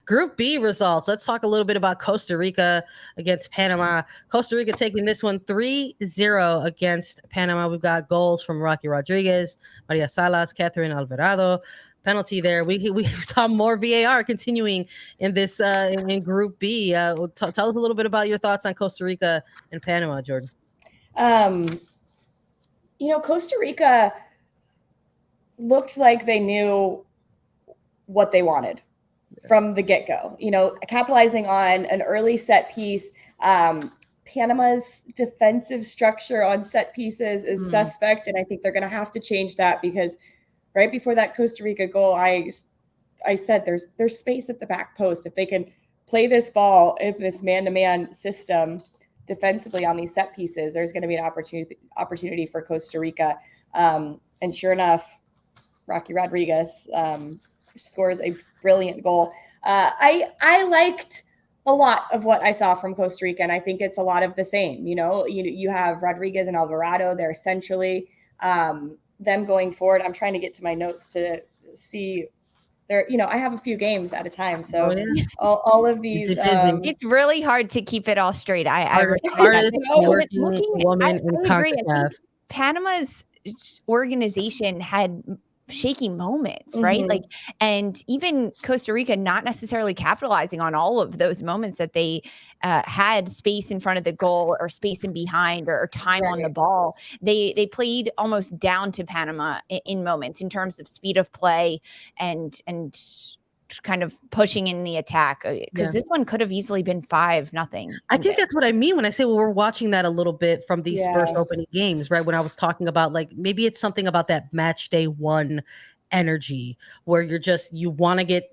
Group B results. Let's talk a little bit about Costa Rica against Panama. Costa Rica taking this one 3-0 against Panama. We've got goals from Rocky Rodriguez, Maria Salas, Catherine Alvarado. Penalty there. We saw more VAR continuing in this in Group B. Tell us a little bit about your thoughts on Costa Rica and Panama, Jordan. Costa Rica looked like they knew what they wanted from the get-go, capitalizing on an early set piece. Panama's defensive structure on set pieces is suspect, and I think they're going to have to change that, because right before that Costa Rica goal, I said there's space at the back post. If they can play this ball in this man-to-man system defensively on these set pieces, there's going to be an opportunity for Costa Rica. And sure enough, Rocky Rodriguez scores a brilliant goal. I liked a lot of what I saw from Costa Rica, and I think it's a lot of the same. You have Rodriguez and Alvarado. They're essentially them going forward. I'm trying to get to my notes to see there. I have a few games at a time, so all of these. It's really hard to keep it all straight. I agree. Panama's organization had shaky moments, right? And even Costa Rica not necessarily capitalizing on all of those moments that they had space in front of the goal or space in behind or time on the ball. They played almost down to Panama in moments in terms of speed of play and kind of pushing in the attack, because this one could have easily been 5-0. I think that's what I mean when I say, we're watching that a little bit from these first opening games, right? When I was talking about, like, maybe it's something about that match day one energy where you want to get,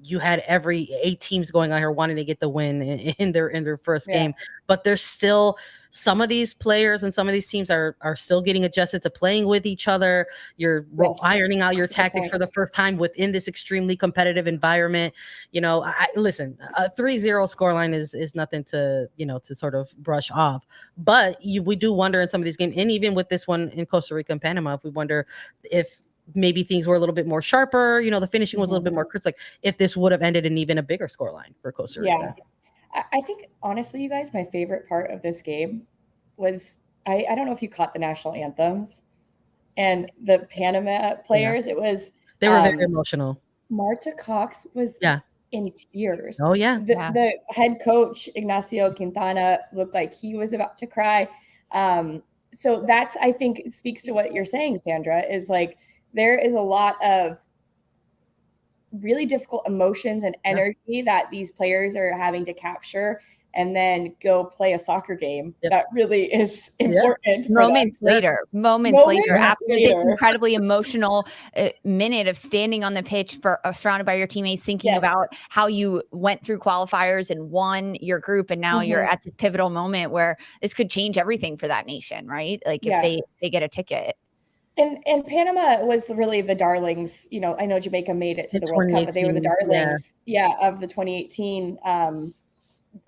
you had every 8 teams going on here wanting to get the win in their first game, but there's still some of these players and some of these teams are still getting adjusted to playing with each other. You're ironing out your tactics for the first time within this extremely competitive environment. Listen, a 3-0 scoreline is nothing to sort of brush off, but we do wonder in some of these games, and even with this one in Costa Rica and Panama, if we wonder if maybe things were a little bit more sharper, the finishing was a little bit more crisp, like if this would have ended in even a bigger scoreline for Costa Rica. I think, honestly, you guys, my favorite part of this game was, I don't know if you caught the national anthems and the Panama players. They were very emotional. Marta Cox was in tears. Oh, yeah. The head coach, Ignacio Quintana, looked like he was about to cry. So that's, I think, speaks to what you're saying, Sandra, is like, there is a lot of really difficult emotions and energy that these players are having to capture and then go play a soccer game. That really is important. Moments later, after this incredibly emotional minute of standing on the pitch surrounded by your teammates, thinking about how you went through qualifiers and won your group, and now you're at this pivotal moment where this could change everything for that nation, right? Like if they get a ticket. And Panama was really the darlings. I know Jamaica made it to the World Cup, but they were the darlings, of the 2018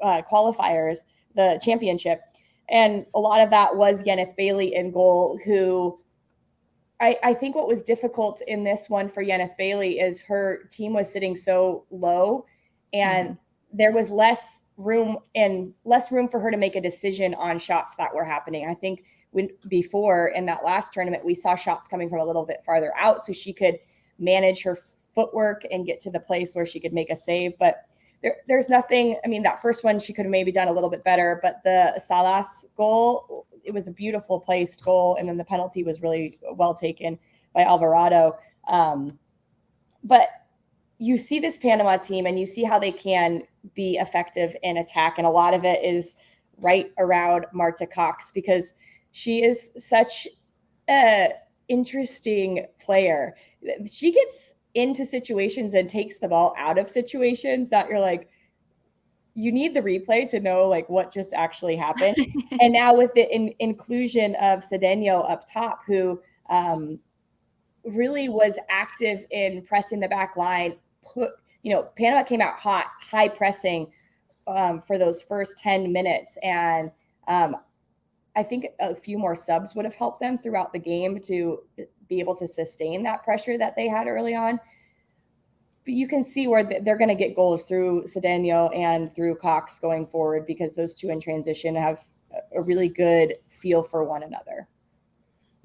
qualifiers, the championship. And a lot of that was Yeneth Bailey in goal, who I think what was difficult in this one for Yeneth Bailey is her team was sitting so low, and there was less room for her to make a decision on shots that were happening. I think before in that last tournament, we saw shots coming from a little bit farther out, so she could manage her footwork and get to the place where she could make a save. But there's nothing. I mean, that first one she could have maybe done a little bit better, but the Salas goal, it was a beautiful placed goal, and then the penalty was really well taken by Alvarado. But you see this Panama team, and you see how they can be effective in attack, and a lot of it is right around Marta Cox, because she is such an interesting player. She gets into situations and takes the ball out of situations that you're like, you need the replay to know like what just actually happened. And now with the inclusion of Cedeno up top, who really was active in pressing the back line, Panama came out hot, high pressing for those first 10 minutes. And I think a few more subs would have helped them throughout the game to be able to sustain that pressure that they had early on. you can see where they're going to get goals through Cedeno and through Cox going forward, because those two in transition have a really good feel for one another.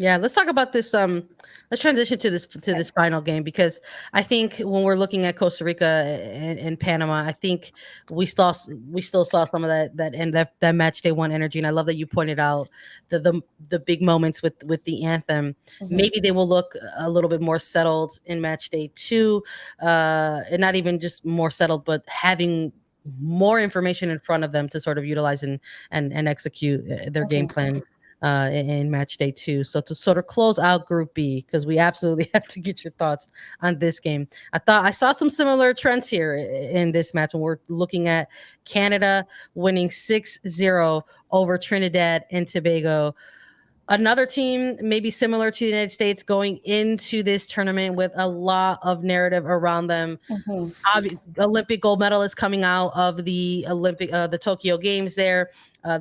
Yeah, let's talk about this. Let's transition to this final game, because I think when we're looking at Costa Rica and Panama, I think we still saw some of that match day one energy, and I love that you pointed out the big moments with the anthem. Mm-hmm. Maybe they will look a little bit more settled in match day two, and not even just more settled, but having more information in front of them to sort of utilize and execute their game plan in match day two. So to sort of close out Group B, because we absolutely have to get your thoughts on this game. I saw some similar trends here in this match when we're looking at Canada winning 6-0 over Trinidad and Tobago. Another team maybe similar to the United States going into this tournament with a lot of narrative around them. Mm-hmm. Olympic gold medalists coming out of the Tokyo Games there.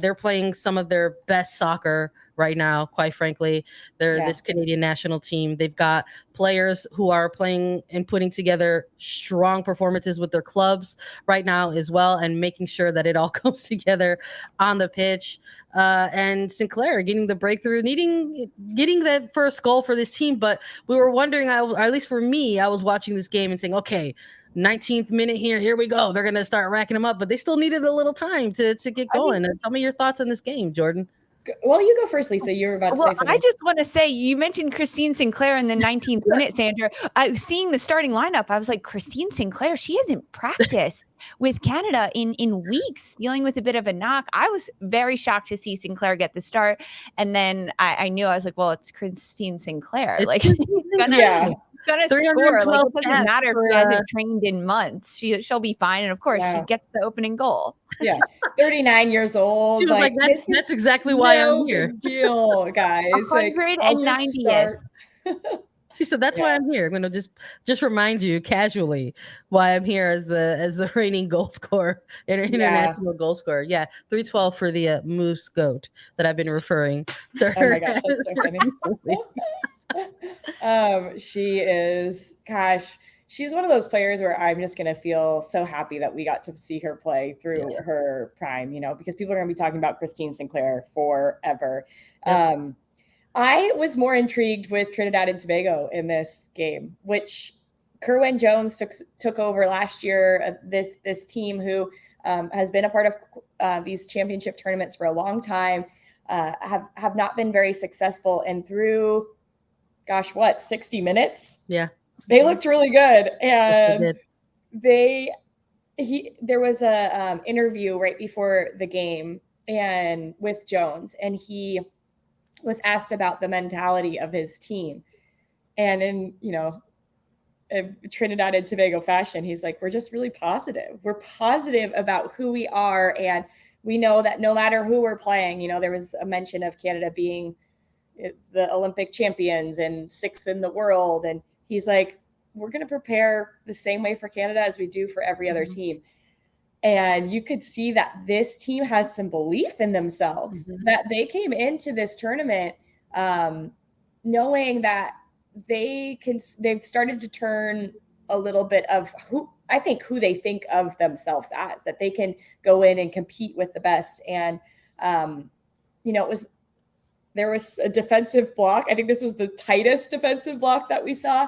They're playing some of their best soccer right now, quite frankly. They're this Canadian national team. They've got players who are playing and putting together strong performances with their clubs right now as well, and making sure that it all comes together on the pitch. And Sinclair getting the breakthrough, getting that first goal for this team. But we were wondering, at least for me, I was watching this game and saying, okay, 19th minute here we go. They're going to start racking them up, but they still needed a little time to get going. Tell me your thoughts on this game, Jordan. Well, you go first, Lisa. You were about to say something. I just want to say, you mentioned Christine Sinclair in the 19th minute, Sandra. Seeing the starting lineup, I was like, Christine Sinclair, she hasn't practiced with Canada in weeks, dealing with a bit of a knock. I was very shocked to see Sinclair get the start. And then I knew, I was like, well, it's Christine Sinclair. Like, she's gonna score. Like, it doesn't matter if she hasn't trained in months. She'll be fine. And of course, she gets the opening goal. 39 years old. She was like that's exactly why I'm here. Big deal, guys. 190th. She said, that's why I'm here. I'm going to just remind you casually why I'm here as the reigning goal scorer, international goal scorer. 312 for the Moose Goat that I've been referring to her. Oh my gosh, that's so funny. She is, she's one of those players where I'm just going to feel so happy that we got to see her play through her prime, because people are going to be talking about Christine Sinclair forever. Yep. I was more intrigued with Trinidad and Tobago in this game, which Kerwin Jones took over last year. This team who has been a part of these championship tournaments for a long time, have not been very successful. And through, 60 minutes? Yeah. They looked really good. And there was a interview right before the game and with Jones, and he was asked about the mentality of his team. And in Trinidad and Tobago fashion, he's like, we're just really positive. We're positive about who we are. And we know that no matter who we're playing, there was a mention of Canada being the Olympic champions and 6th in the world. And he's like, we're going to prepare the same way for Canada as we do for every other team. And you could see that this team has some belief in themselves, that they came into this tournament knowing that they've started to turn a little bit of who they think of themselves as, that they can go in and compete with the best. And, there was a defensive block. I think this was the tightest defensive block that we saw.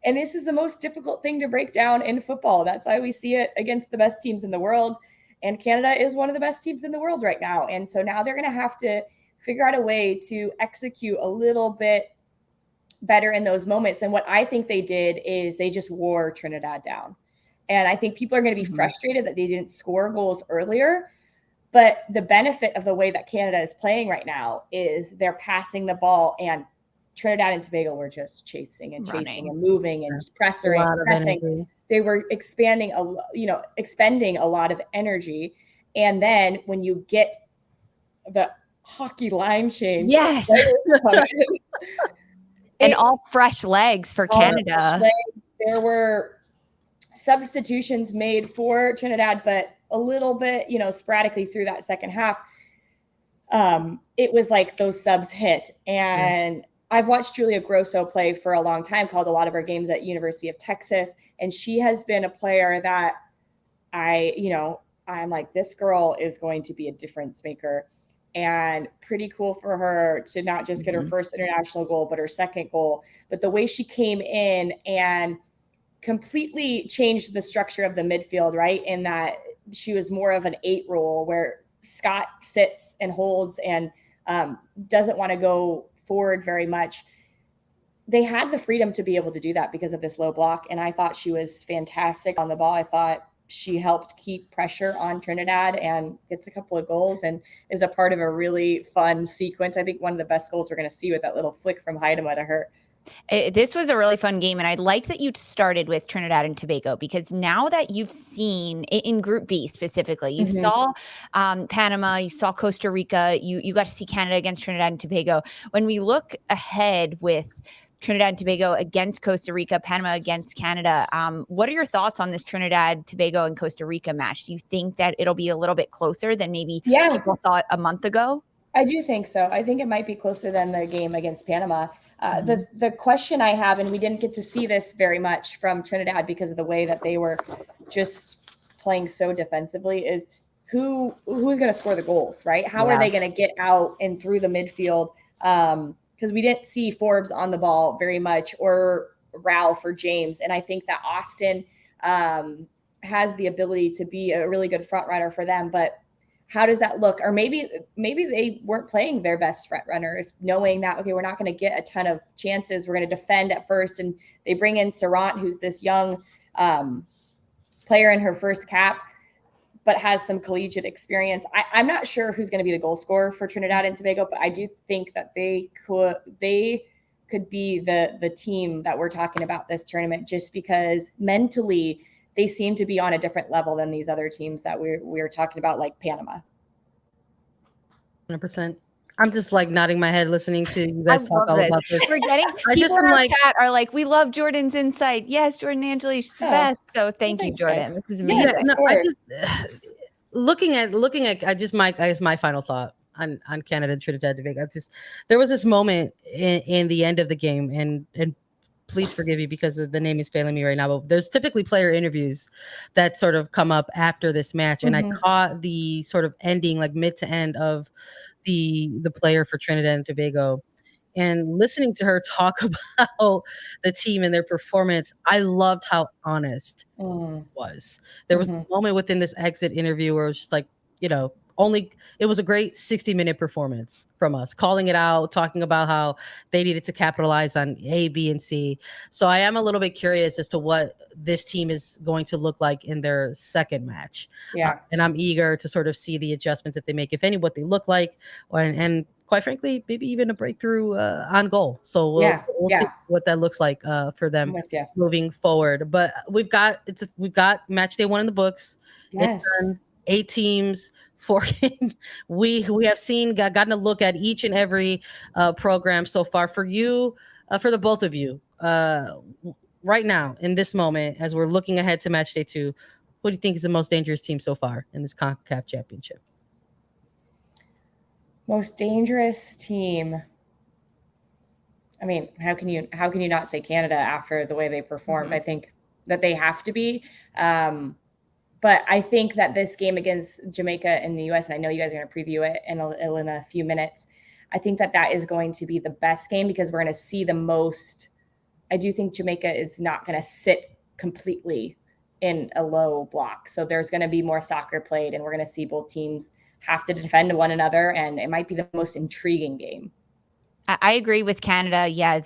And this is the most difficult thing to break down in football. That's why we see it against the best teams in the world. And Canada is one of the best teams in the world right now. And so now they're going to have to figure out a way to execute a little bit better in those moments. And what I think they did is they just wore Trinidad down. And I think people are going to be frustrated that they didn't score goals earlier. But the benefit of the way that Canada is playing right now is they're passing the ball, and Trinidad and Tobago were just chasing and moving and pressing. They were expending a lot of energy. And then when you get the hockey line change, and all fresh legs for Canada. There were substitutions made for Trinidad, but a little bit, sporadically through that second half. It was like those subs hit, and I've watched Julia Grosso play for a long time, called a lot of her games at University of Texas. And she has been a player that I'm like, this girl is going to be a difference maker. And pretty cool for her to not just get her first international goal, but her second goal. But the way she came in and completely changed the structure of the midfield, right? In that she was more of an 8 role where Scott sits and holds and doesn't want to go forward very much. They had the freedom to be able to do that because of this low block. And I thought she was fantastic on the ball. I thought she helped keep pressure on Trinidad and gets a couple of goals and is a part of a really fun sequence. I think one of the best goals we're going to see with that little flick from Heidema to her. This was a really fun game, and I like that you started with Trinidad and Tobago, because now that you've seen in Group B specifically, you saw Panama, you saw Costa Rica, you got to see Canada against Trinidad and Tobago. When we look ahead with Trinidad and Tobago against Costa Rica, Panama against Canada, what are your thoughts on this Trinidad, Tobago, and Costa Rica match? Do you think that it'll be a little bit closer than maybe people thought a month ago? I do think so. I think it might be closer than the game against Panama. The question I have, and we didn't get to see this very much from Trinidad because of the way that they were just playing so defensively, is who's going to score the goals, right? How are they going to get out and through the midfield? Because we didn't see Forbes on the ball very much, or Ralph or James. And I think that Austin has the ability to be a really good front runner for them, but how does that look? Or maybe they weren't playing their best front runners, knowing that, okay, we're not going to get a ton of chances. We're going to defend at first. And they bring in Sarant, who's this young player in her first cap, but has some collegiate experience. I'm not sure who's going to be the goal scorer for Trinidad and Tobago, but I do think that they could be the team that we're talking about this tournament, just because mentally they seem to be on a different level than these other teams that we're talking about, like Panama. 100%. I'm just like nodding my head listening to you guys talk all about this. We're getting people in our chat are like, we love Jordan's insight. Yes, Jordan Angeli, she's the best. So thank you, Jordan. This is amazing. I just looking at my final thought on Canada and Trinidad and Tobago. There was this moment in the end of the game, and please forgive me because the name is failing me right now, but there's typically player interviews that sort of come up after this match. And I caught the sort of ending, like mid to end, of the player for Trinidad and Tobago, and listening to her talk about the team and their performance. I loved how honest it was. There was a moment within this exit interview where it was just like, it was a great 60-minute performance from us, calling it out, talking about how they needed to capitalize on A, B, and C. So I am a little bit curious as to what this team is going to look like in their second match. And I'm eager to sort of see the adjustments that they make, if any, what they look like, and quite frankly, maybe even a breakthrough on goal. So we'll see what that looks like for them moving forward. But we've got match day 1 in the books. Yes. 8 teams. We have gotten a look at each and every program so far. For you, for the both of you, right now in this moment, as we're looking ahead to match day 2, who do you think is the most dangerous team so far in this Concacaf Championship? Most dangerous team. I mean, how can you not say Canada after the way they performed? I think that they have to be. But I think that this game against Jamaica in the U.S., and I know you guys are going to preview it in a few minutes, I think that is going to be the best game, because we're going to see the most. I do think Jamaica is not going to sit completely in a low block. So there's going to be more soccer played, and we're going to see both teams have to defend one another, and it might be the most intriguing game. I agree with Canada. Yeah,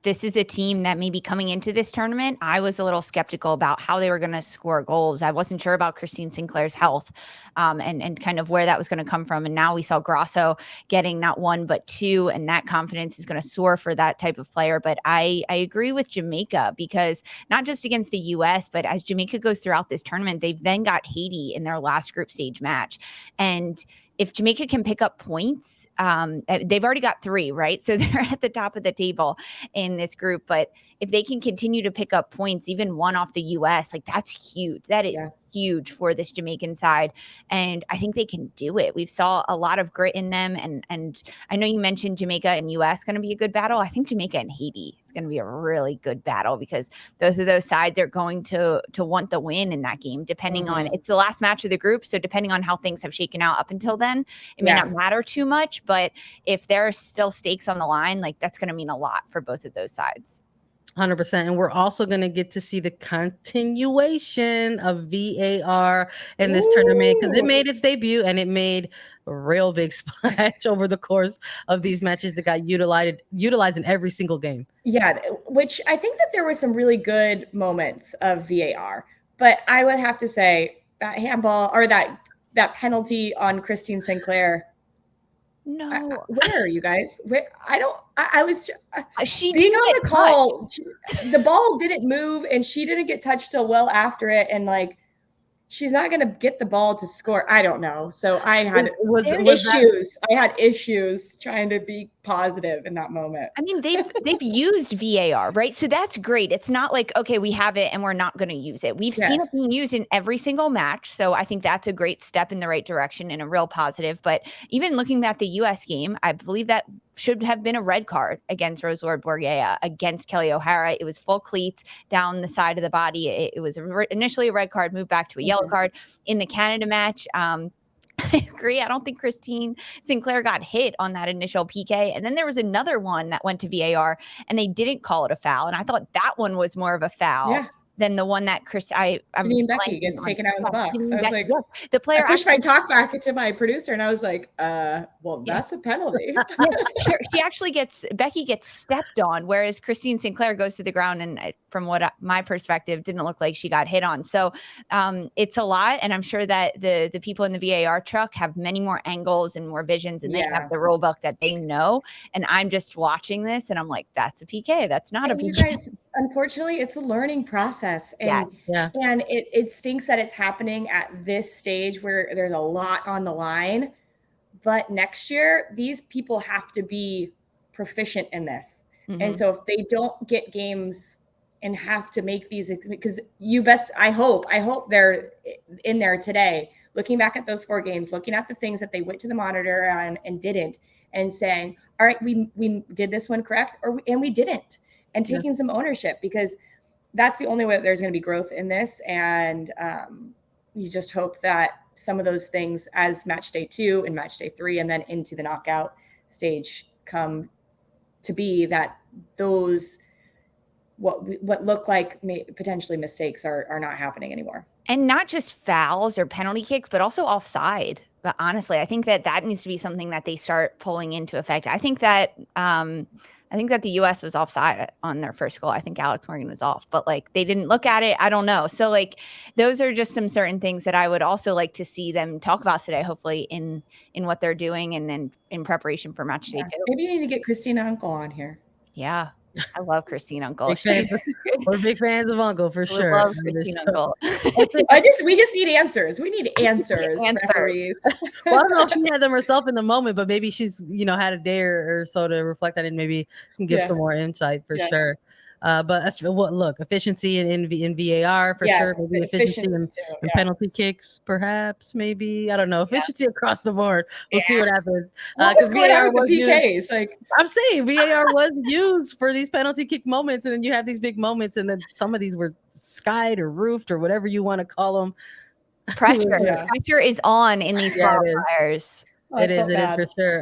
this is a team that maybe coming into this tournament, I was a little skeptical about how they were going to score goals. I wasn't sure about Christine Sinclair's health and kind of where that was going to come from. And now we saw Grosso getting not 1, but 2, and that confidence is going to soar for that type of player. But I agree with Jamaica, because not just against the U.S., but as Jamaica goes throughout this tournament, they've then got Haiti in their last group stage match. And if Jamaica can pick up points, they've already got 3, right? So they're at the top of the table in this group. But if they can continue to pick up points, even one off the US, like that's huge. That is huge for this Jamaican side. And I think they can do it. We've saw a lot of grit in them. And I know you mentioned Jamaica and US going to be a good battle. I think Jamaica and Haiti is going to be a really good battle, because both of those sides are going to want the win in that game, depending on, it's the last match of the group. So depending on how things have shaken out up until then, it may not matter too much, but if there are still stakes on the line, like that's going to mean a lot for both of those sides. 100%. And we're also going to get to see the continuation of VAR in this tournament, because it made its debut and it made a real big splash over the course of these matches that got utilized in every single game. Yeah, which I think that there were some really good moments of VAR, but I would have to say that handball, or that penalty on Christine Sinclair. No, where are you guys? Where I was she being on the call. The ball didn't move, and she didn't get touched till well after it, and like she's not going to get the ball to score. I don't know. So I had issues. I had issues trying to be positive in that moment. I mean, they've used VAR, right? So that's great. It's not like, okay, we have it and we're not going to use it. We've seen it being used in every single match. So I think that's a great step in the right direction and a real positive. But even looking at the US game, I believe that should have been a red card against Roselord Borgea, against Kelly O'Hara. It was full cleats down the side of the body. It was initially a red card, moved back to a yellow card. In the Canada match, I agree. I don't think Christine Sinclair got hit on that initial PK. And then there was another one that went to VAR and they didn't call it a foul. And I thought that one was more of a foul than the one that Becky gets taken out of the box. I was like, the player. I pushed my talk back to my producer and I was like, well, that's a penalty. Becky gets stepped on, whereas Christine Sinclair goes to the ground, and from my perspective, didn't look like she got hit on. So it's a lot, and I'm sure that the people in the VAR truck have many more angles and more visions, and they have the rule book that they know. And I'm just watching this, and I'm like, that's a PK. That's not a PK. You guys, unfortunately, it's a learning process. And it stinks that it's happening at this stage where there's a lot on the line. But next year, these people have to be proficient in this. And so if they don't get games and have to make these, because I hope they're in there today, looking back at those 4 games, looking at the things that they went to the monitor and didn't, and saying, all right, we did this one correct, and we didn't, and taking some ownership, because that's the only way that there's going to be growth in this. And you just hope that some of those things as match day 2 and match day 3, and then into the knockout stage come to be, that those, what look like potentially mistakes are not happening anymore. And not just fouls or penalty kicks, but also offside. But honestly, I think that needs to be something that they start pulling into effect. I think that the US was offside on their first goal. I think Alex Morgan was off, but like they didn't look at it. I don't know. So like those are just some certain things that I would also like to see them talk about today, hopefully in what they're doing and then in preparation for match day 2. Maybe you need to get Christina Uncle on here. Yeah. I love Christine Uncle. We're big fans of Uncle for sure. Love Christine Uncle. We just need answers. We need answers. Referees. Well, I don't know if she had them herself in the moment, but maybe she's had a day or so to reflect on it, and maybe can give some more insight for sure. But look, efficiency in VAR for sure. Maybe efficiency in penalty kicks, perhaps. Maybe, I don't know. Efficiency across the board. We'll see what happens. Because VAR with the PKs, like I'm saying, VAR was used for these penalty kick moments, and then you have these big moments, and then some of these were skied or roofed or whatever you want to call them. Pressure is on in these qualifiers. It is for sure.